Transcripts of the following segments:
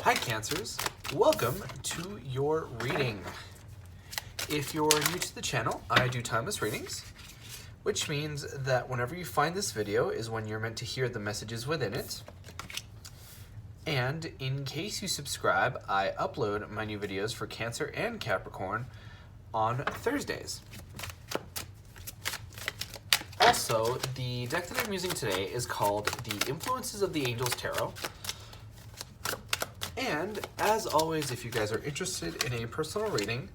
Hi Cancers, welcome to your reading. If you're new to the channel, I do timeless readings, which means that whenever you find this video is when you're meant to hear the messages within it. And in case you subscribe, I upload my new videos for Cancer and Capricorn on Thursdays. Also, the deck that I'm using today is called The Influences of the Angels Tarot. And as always, if you guys are interested in a personal reading,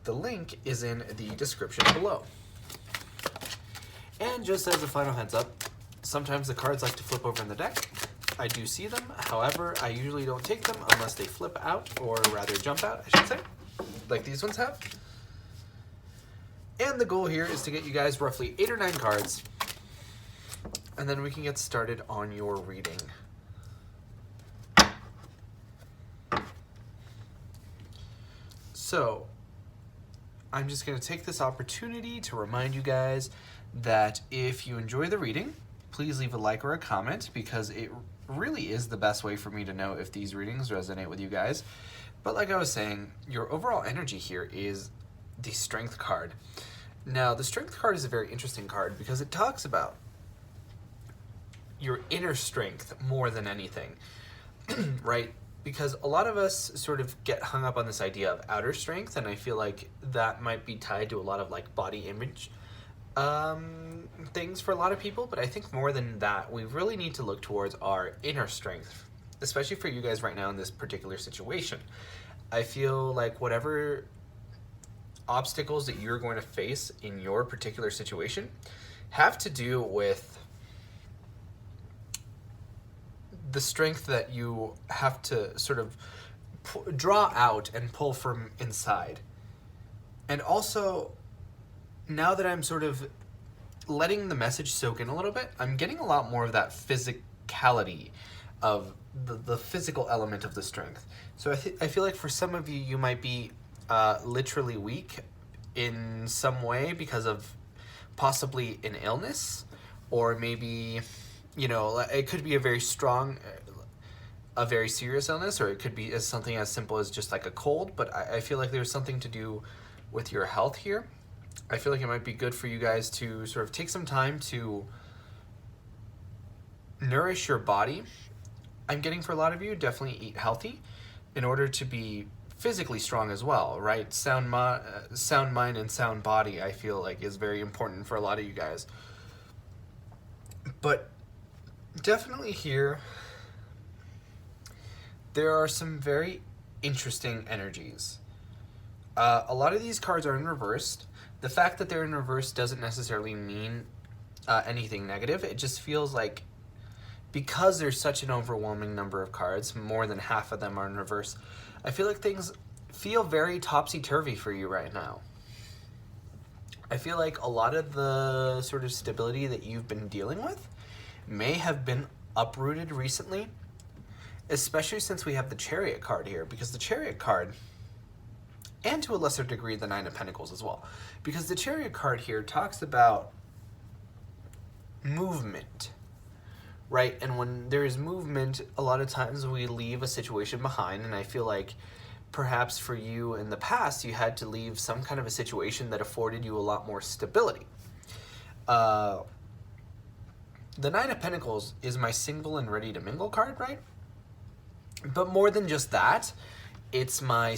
the link is in the description below. And just as a final heads up, sometimes the cards like to flip over in the deck. I do see them, however, I usually don't take them unless they flip out, or rather jump out, I should say, like these ones have. And the goal here is to get you guys roughly 8 or 9 cards, and then we can get started on your reading. So, I'm just going to take this opportunity to remind you guys that if you enjoy the reading, please leave a like or a comment, because it really is the best way for me to know if these readings resonate with you guys. But like I was saying, your overall energy here is the Strength card. Now, the Strength card is a very interesting card because it talks about your inner strength more than anything, right? Because a lot of us sort of get hung up on this idea of outer strength, and I feel like that might be tied to a lot of like body image things for a lot of people, but I think more than that, we really need to look towards our inner strength, especially for you guys right now in this particular situation. I feel like whatever obstacles that you're going to face in your particular situation have to do with the strength that you have to sort of draw out and pull from inside. And also, now that I'm sort of letting the message soak in a little bit, I'm getting a lot more of that physicality of the physical element of the strength. So I feel like for some of you, you might be literally weak in some way because of possibly an illness, or maybe, you know, it could be a very strong, a very serious illness, or it could be as something as simple as just like a cold, but I feel like there's something to do with your health here. I feel like it might be good for you guys to sort of take some time to nourish your body. I'm getting for a lot of you, definitely eat healthy in order to be physically strong as well, right? Sound mind and sound body, I feel like, is very important for a lot of you guys. But definitely here, there are some very interesting energies. A lot of these cards are in reversed. The fact that they're in reverse doesn't necessarily mean anything negative. It just feels like, because there's such an overwhelming number of cards, more than half of them are in reverse, I feel like things feel very topsy-turvy for you right now. I feel like a lot of the sort of stability that you've been dealing with may have been uprooted recently, especially since we have the Chariot card here, because the Chariot card, and to a lesser degree the Nine of Pentacles as well, because the Chariot card here talks about movement, right? And when there is movement, a lot of times we leave a situation behind, and I feel like perhaps for you in the past, you had to leave some kind of a situation that afforded you a lot more stability. The Nine of Pentacles is my single and ready to mingle card, right? But more than just that, it's my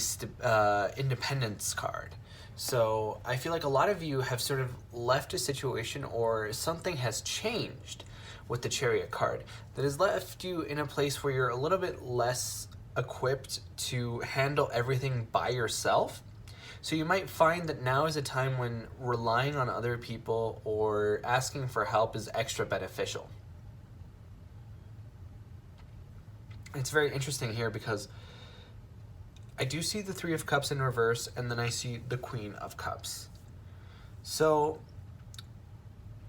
independence card. So I feel like a lot of you have sort of left a situation, or something has changed with the Chariot card that has left you in a place where you're a little bit less equipped to handle everything by yourself. So you might find that now is a time when relying on other people or asking for help is extra beneficial. It's very interesting here because I do see the Three of Cups in reverse, and then I see the Queen of Cups. So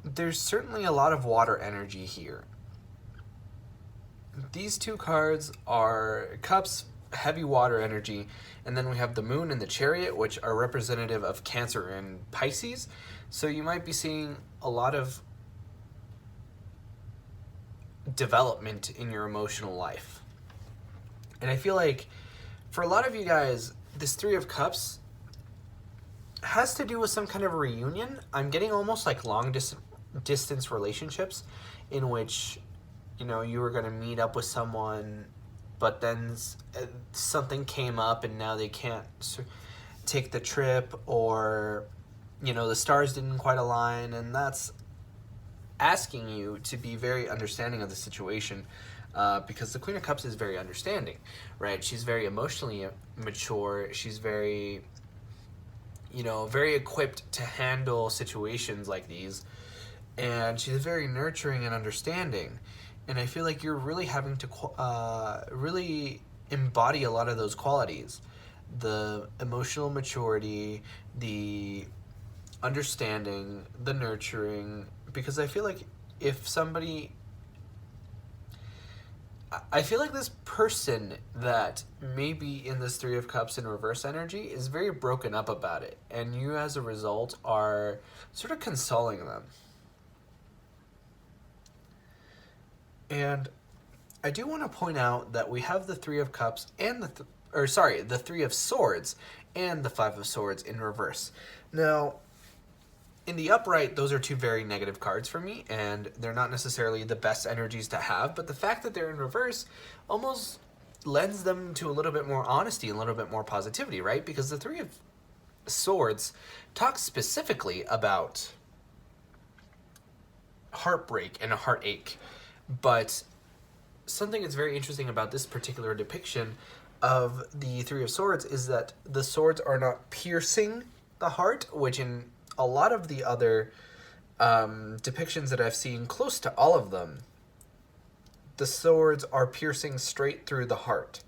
there's certainly a lot of water energy here. These two cards are Cups, heavy water energy, and then we have the Moon and the Chariot, which are representative of Cancer and Pisces. So you might be seeing a lot of development in your emotional life. And I feel like for a lot of you guys, this Three of Cups has to do with some kind of reunion. I'm getting almost like distance relationships in which, you know, you were going to meet up with someone, but then something came up and now they can't take the trip, or, you know, the stars didn't quite align, and that's asking you to be very understanding of the situation, because the Queen of Cups is very understanding, right? She's very emotionally mature. She's very, you know, very equipped to handle situations like these, and she's very nurturing and understanding. And I feel like you're really having to really embody a lot of those qualities: the emotional maturity, the understanding, the nurturing. Because I feel like if somebody, I feel like this person that may be in this Three of Cups in reverse energy is very broken up about it, and you as a result are sort of consoling them. And I do want to point out that we have the Three of Cups and the Three of Swords and the Five of Swords in reverse. Now, in the upright, those are two very negative cards for me, and they're not necessarily the best energies to have, but the fact that they're in reverse almost lends them to a little bit more honesty and a little bit more positivity, right? Because the Three of Swords talks specifically about heartbreak and a heartache, but something that's very interesting about this particular depiction of the Three of Swords is that the swords are not piercing the heart, which in a lot of the other depictions that I've seen, close to all of them, the swords are piercing straight through the heart.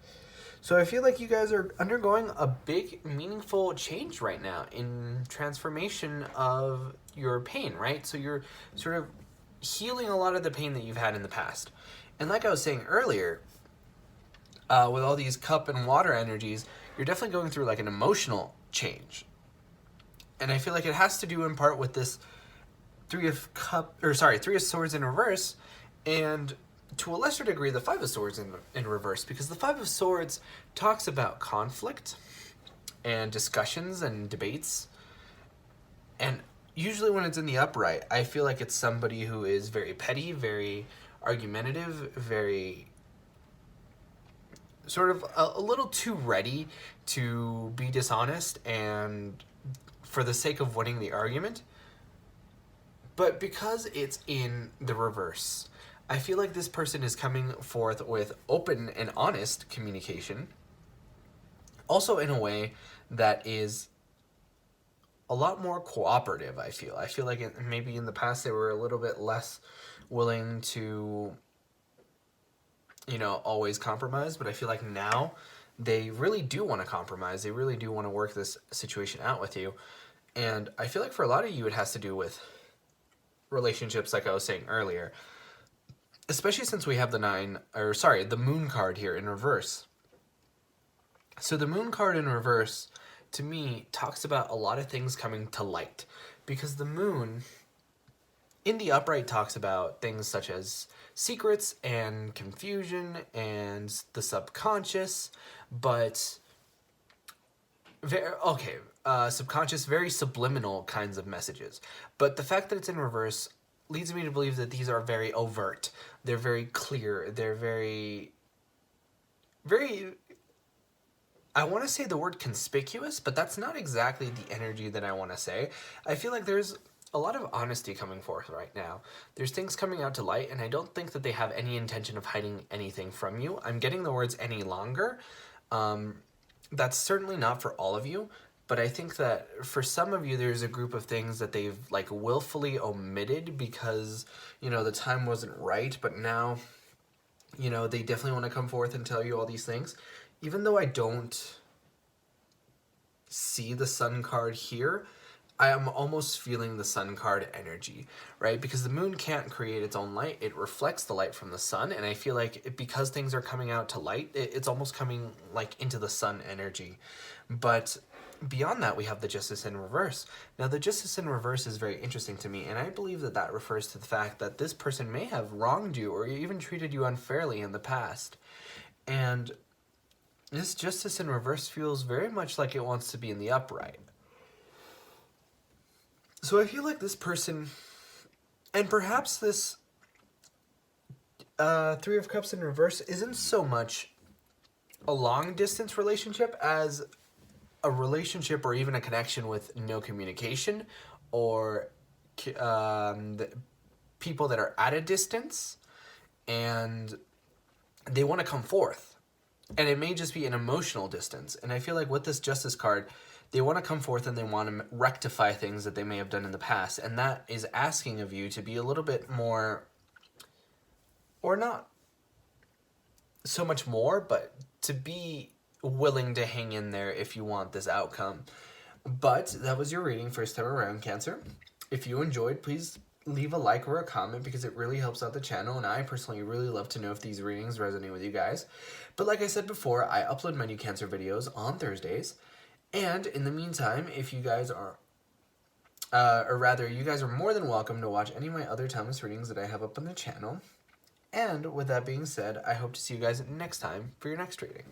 So I feel like you guys are undergoing a big, meaningful change right now in transformation of your pain, right? So you're sort of healing a lot of the pain that you've had in the past. And like I was saying earlier, with all these cup and water energies, you're definitely going through like an emotional change. And I feel like it has to do in part with this Three of Swords in reverse, and to a lesser degree, the Five of Swords in reverse, because the Five of Swords talks about conflict and discussions and debates. And usually when it's in the upright, I feel like it's somebody who is very petty, very argumentative, very sort of a little too ready to be dishonest and for the sake of winning the argument. But because it's in the reverse, I feel like this person is coming forth with open and honest communication, also in a way that is a lot more cooperative. I feel like maybe in the past they were a little bit less willing to, you know, always compromise, but I feel like now they really do want to compromise. They really do want to work this situation out with you. And I feel like for a lot of you, it has to do with relationships, like I was saying earlier, especially since we have the Moon card here in reverse. So the Moon card in reverse, to me, talks about a lot of things coming to light, because the Moon in the upright talks about things such as secrets and confusion and the subconscious, but subconscious, very subliminal kinds of messages. But the fact that it's in reverse leads me to believe that these are very overt. They're very clear. They're very, very, I want to say the word conspicuous, but that's not exactly the energy that I want to say. I feel like there's a lot of honesty coming forth right now. There's things coming out to light, and I don't think that they have any intention of hiding anything from you. I'm getting the words any longer. That's certainly not for all of you, but I think that for some of you, there's a group of things that they've like willfully omitted because, you know, the time wasn't right, but now, you know, they definitely want to come forth and tell you all these things. Even though I don't see the Sun card here, I am almost feeling the Sun card energy, right? Because the Moon can't create its own light. It reflects the light from the Sun, and I feel like because things are coming out to light, it's almost coming like into the Sun energy. But beyond that, we have the Justice in reverse. Now, the Justice in reverse is very interesting to me, and I believe that that refers to the fact that this person may have wronged you or even treated you unfairly in the past. And this Justice in reverse feels very much like it wants to be in the upright. So I feel like this person, and perhaps this Three of Cups in reverse isn't so much a long distance relationship as a relationship or even a connection with no communication, or people that are at a distance and they want to come forth. And it may just be an emotional distance. And I feel like with this Justice card, they want to come forth and they want to rectify things that they may have done in the past. And that is asking of you to be a little bit more, or not so much more, but to be willing to hang in there if you want this outcome. But that was your reading first time around, Cancer. If you enjoyed, please leave a like or a comment because it really helps out the channel, and I personally really love to know if these readings resonate with you guys. But like I said before, I upload my new Cancer videos on Thursdays, and in the meantime, if you guys are or rather, you guys are more than welcome to watch any of my other timeless readings that I have up on the channel. And with that being said, I hope to see you guys next time for your next reading.